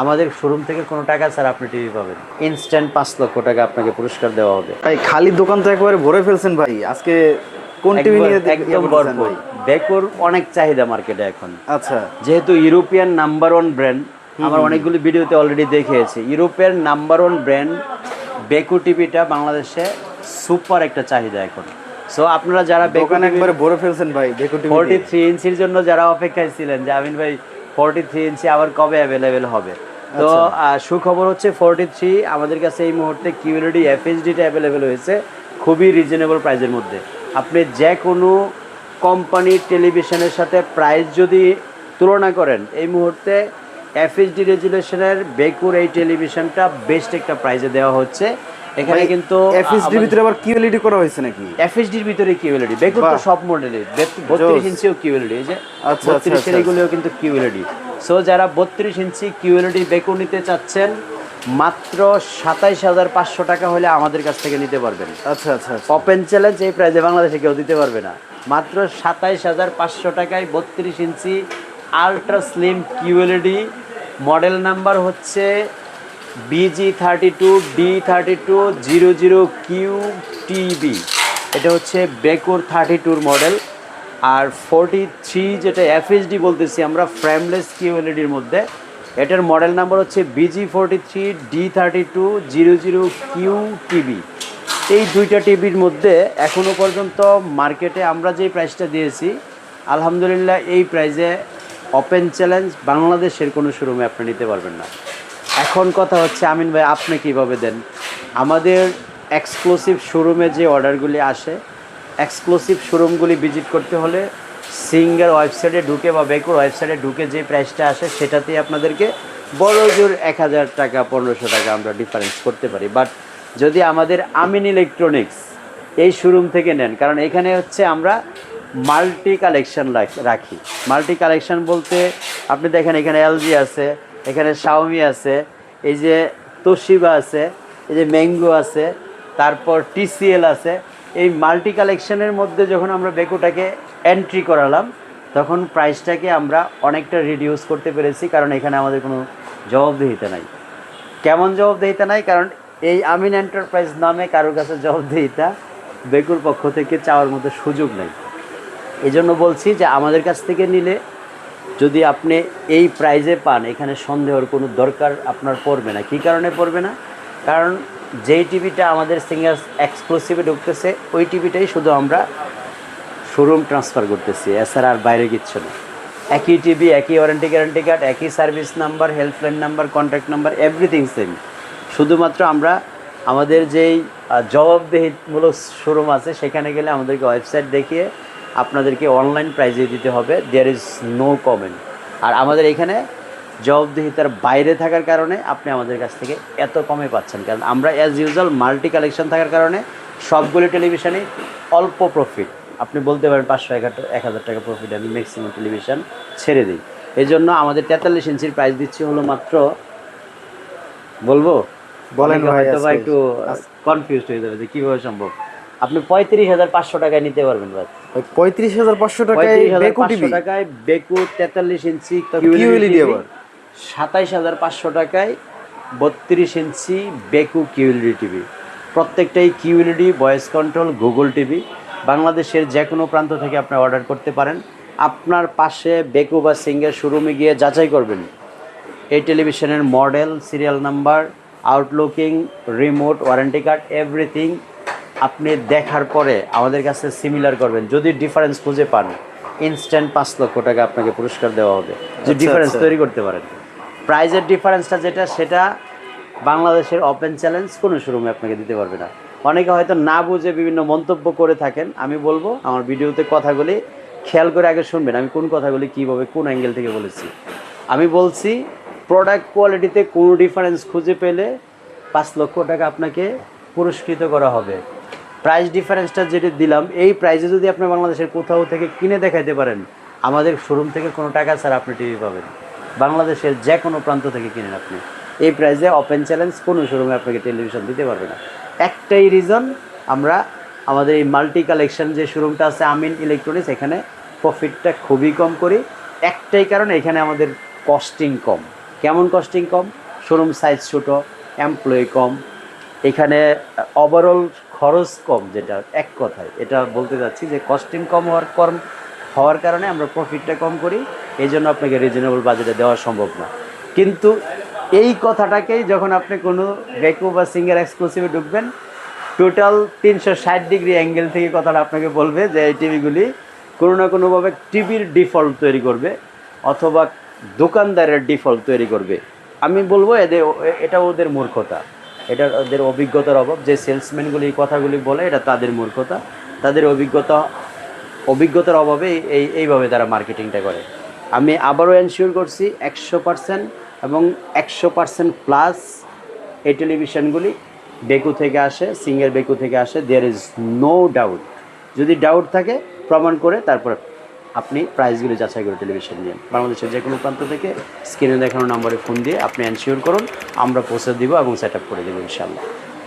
আমাদের শোরুম থেকে কোনো টাকা ছাড়া আপনি টিভি পাবেন। ইনস্ট্যান্ট 5 লক্ষ টাকা আপনাকে পুরস্কার দেওয়া হবে। ভাই খালি দোকান তো একেবারে ভরে ফেলছেন ভাই, আজকে কোন টিভি নিয়ে একদম ভরপুর। বেকোর অনেক চাহিদা মার্কেটে এখন। আচ্ছা, যেহেতু ইউরোপিয়ান নাম্বার 1 ব্র্যান্ড, আমার অনেকগুলো ভিডিওতে অলরেডি দেখিয়েছি, ইউরোপের নাম্বার 1 ব্র্যান্ড বেকো টিভিটা বাংলাদেশে সুপার একটা চাহিদা এখন। সো আপনারা যারা দোকান একবারে ভরে ফেলছেন ভাই বেকো টিভি 43 ইঞ্চির জন্য যারা অপেক্ষায় ছিলেন যে আমিন ভাই 43 ইঞ্চি আবার কবে অ্যাভেলেবেল হবে, তো সুখবর হচ্ছে 43 আমাদের কাছে এই মুহূর্তে কিউএলইডি এফএইচডিটা অ্যাভেলেবেল হয়েছে খুবই রিজনেবল প্রাইসের মধ্যে। আপনি যে কোনো কোম্পানির টেলিভিশনের সাথে প্রাইস যদি তুলনা করেন, এই মুহূর্তে এফএইচডি রেজুলেশনের বেকুর এই টেলিভিশনটা বেস্ট একটা প্রাইসে দেওয়া হচ্ছে। এখানে কিন্তু এফএইচডির ভিতরে আবার কিউএলইডি করা হয়েছে নাকি? এফএইচডির ভিতরে কিউএলইডি, বেকুর তো সব মডেলের 32 ইঞ্চিও কিউএলইডি, এই যে 32 এগুলোও কিন্তু কিউএলইডি। সো যারা 32 ইঞ্চি কিউএলইডি বেকুর নিতে চাচ্ছেন মাত্র 27,500 টাকা হলে আমাদের কাছ থেকে নিতে পারবেন। আচ্ছা, ওপেন চ্যালেঞ্জ, এই প্রাইসে বাংলাদেশে কেউ দিতে পারবে না। মাত্র 27,500 টাকায় 32 inch ultra slim QLED, model number হচ্ছে BG32D3200QTB, এটা হচ্ছে বেকোর 32 মডেল। আর 43 যেটা এফএইচডি বলতেছি আমরা ফ্রেমলেস কিউএলইডির মধ্যে, এটার মডেল নাম্বার হচ্ছে BG43D3200QTB। এই দুইটা টিভির মধ্যে এখনও পর্যন্ত মার্কেটে আমরা যে প্রাইসটা দিয়েছি আলহামদুলিল্লাহ এই প্রাইসে ওপেন চ্যালেঞ্জ বাংলাদেশের কোনো শোরুমে আপনি নিতে পারবেন না। এখন কথা হচ্ছে আমিন ভাই আপনি কীভাবে দেন? আমাদের এক্সক্লুসিভ শোরুমে যে অর্ডারগুলি আসে, এক্সক্লুসিভ শোরুমগুলি ভিজিট করতে হলে সিঙ্গার ওয়েবসাইটে ঢুকে বা বেকোর ওয়েবসাইটে ঢুকে যে প্রাইসটা আসে সেটাতেই আপনাদেরকে বড় জোর 1,000 টাকা 1,500 টাকা আমরা ডিফারেন্স করতে পারি। বাট যদি আমাদের আমিন ইলেকট্রনিক্স এই শোরুম থেকে নেন, কারণ এখানে হচ্ছে আমরা মাল্টি কালেকশন রাখি। মাল্টি কালেকশন বলতে আপনি দেখেন এখানে এলজি আছে, এখানে শাওমি আছে, এই যে তোশিবা আছে, এই যে ম্যাঙ্গো আছে, তারপর টিসিএল আছে। এই মাল্টি কালেকশনের মধ্যে যখন আমরা বেকোটাকে এন্ট্রি করালাম তখন প্রাইসটাকে আমরা অনেকটা রিডিউস করতে পেরেছি, কারণ এখানে আমাদের কোনো জবাবদিহিতা নাই। কেমন জবাবদিহিতা নাই? কারণ এই আমিন এন্টারপ্রাইজ নামে কারোর কাছে জবাবদিহিতা বেকোর পক্ষ থেকে চাওয়ার মতো সুযোগ নেই। এই জন্য বলছি যে আমাদের কাছ থেকে নিলে যদি আপনি এই প্রাইজে পান, এখানে সন্দেহের কোনো দরকার আপনার পড়বে না। কী কারণে পড়বে না? কারণ যেই টিভিটা আমাদের সিঙ্গার এক্সক্লুসিভে ঢুকতেছে ওই টিভিটাই শুধু আমরা শোরুম ট্রান্সফার করতেছি, এছাড়া আর বাইরে কিচ্ছু না। একই টিভি, একই ওয়ারেন্টি গ্যারান্টি কার্ড, একই service number, helpline number, contact number, everything same. শুধুমাত্র আমরা আমাদের যেই জবাবদিহিমূলক শোরুম আছে সেখানে গেলে আমাদেরকে ওয়েবসাইট দেখিয়ে আপনাদেরকে অনলাইন প্রাইজে দিতে হবে, দেয়ার ইজ নো কমেন্ট। আর আমাদের এখানে জবাবদিহিতার বাইরে থাকার কারণে আপনি আমাদের কাছ থেকে এত কমে পাচ্ছেন, কারণ আমরা অ্যাজ ইউজুয়াল মাল্টি কালেকশন থাকার কারণে সবগুলো টেলিভিশনে অল্প প্রফিট, আপনি বলতে পারেন 500-1,000 টাকা প্রফিট আমি ম্যাক্সিমাম টেলিভিশন ছেড়ে দিই। এই জন্য আমাদের 43 ইঞ্চির প্রাইস দিচ্ছি হলো মাত্র, বলবো বলেন ভাই, একটু কনফিউজড হয়ে যাবে যে কীভাবে সম্ভব। আপনি 35,500 টাকায় নিতে পারবেন। ভাই 35,500 টাকায় বেকো টিভি, টাকায় বেকো 43 ইঞ্চি কিউএলইডি, আবার 27,500 টাকায় 32 ইঞ্চি বেকো কিউএলইডি টিভি। প্রত্যেকটাই QLED, voice control, Google TV. বাংলাদেশের যে কোনো প্রান্ত থেকে আপনি অর্ডার করতে পারেন। আপনার পাশে বেকো বা সিঙ্গার শোরুমে গিয়ে যাচাই করবেন এই টেলিভিশনের model, serial number, আউটলুকিং, remote, warranty card, everything আপনি দেখার পরে আমাদের কাছে সিমিলার করবেন। যদি ডিফারেন্স খুঁজে পান ইনস্ট্যান্ট 5 লক্ষ টাকা আপনাকে পুরস্কার দেওয়া হবে যদি ডিফারেন্স তৈরি করতে পারেন। প্রাইজের ডিফারেন্সটা যেটা, সেটা বাংলাদেশের ওপেন চ্যালেঞ্জ কোনো শোরুমে আপনাকে দিতে পারবে না। অনেকে হয়তো না বুঝে বিভিন্ন মন্তব্য করে থাকেন। আমি বলবো আমার ভিডিওতে কথাগুলি খেয়াল করে আগে শুনবেন, আমি কোন কথাগুলি কীভাবে কোন অ্যাঙ্গেল থেকে বলেছি। আমি বলছি প্রোডাক্ট কোয়ালিটিতে কোনো ডিফারেন্স খুঁজে পেলে 5 লক্ষ টাকা আপনাকে পুরস্কৃত করা হবে। প্রাইস ডিফারেন্সটা যেটা দিলাম, এই প্রাইসে যদি আপনি বাংলাদেশের কোথাও থেকে কিনে দেখাইতে পারেন, আমাদের শোরুম থেকে কোনো টাকা ছাড়া আপনি টিভি পাবেন। বাংলাদেশের যে কোনো প্রান্ত থেকে কিনেন আপনি, এই প্রাইসে ওপেন চ্যালেঞ্জ কোনো শোরুমে আপনাকে টেলিভিশন দিতে পারবে না। একটাই রিজন, আমরা আমাদের এই মাল্টি কালেকশন যে শোরুমটা আছে আমিন ইলেকট্রনিক্স, এখানে প্রফিটটা খুবই কম করি। একটাই কারণ, এখানে আমাদের কস্টিং কম। কেমন কস্টিং কম? শোরুম সাইজ ছোটো, এমপ্লয়ি কম, এখানে ওভারঅল খরচ কম, যেটা এক কথায় এটা বলতে যাচ্ছি যে কস্টিং কম হওয়ার কারণে আমরা প্রফিটটা কম করি, এই জন্য আপনাকে রিজনেবল বাজেটে দেওয়া সম্ভব না। কিন্তু এই কথাটাকেই যখন আপনি কোনো বেকু বা সিঙ্গার এক্সক্লুসিভে ঢুকবেন, টোটাল 360 ডিগ্রি অ্যাঙ্গেল থেকে কথাটা আপনাকে বলবে যে এই টিভিগুলি কোনো না কোনোভাবে টিভির ডিফল্ট তৈরি করবে অথবা দোকানদারের ডিফল্ট তৈরি করবে। আমি বলবো এটা ওদের মূর্খতা, এটা ওদের অভিজ্ঞতার অভাব। যে সেলসম্যানগুলি এই কথাগুলি বলে এটা তাদের মূর্খতা, তাদের অভিজ্ঞতার অভাবে এইভাবে তারা মার্কেটিংটা করে। আমি আবারও এনশিওর করছি 100% এবং 100% প্লাস এই টেলিভিশনগুলি বেকু থেকে আসে, সিঙ্গেল বেকু থেকে আসে, দেয়ার ইজ নো ডাউট। যদি ডাউট থাকে প্রমাণ করে তারপর আপনি প্রাইসগুলি যাচাই করে টেলিভিশন নিন। বাংলাদেশের যে কোনো প্রান্ত থেকে স্ক্রিনে দেখানো নাম্বারে ফোন দিয়ে আপনি এনশিওর করুন, আমরা পৌঁছে দিব এবং সেট আপ করে দেবো ইনশাআল্লাহ।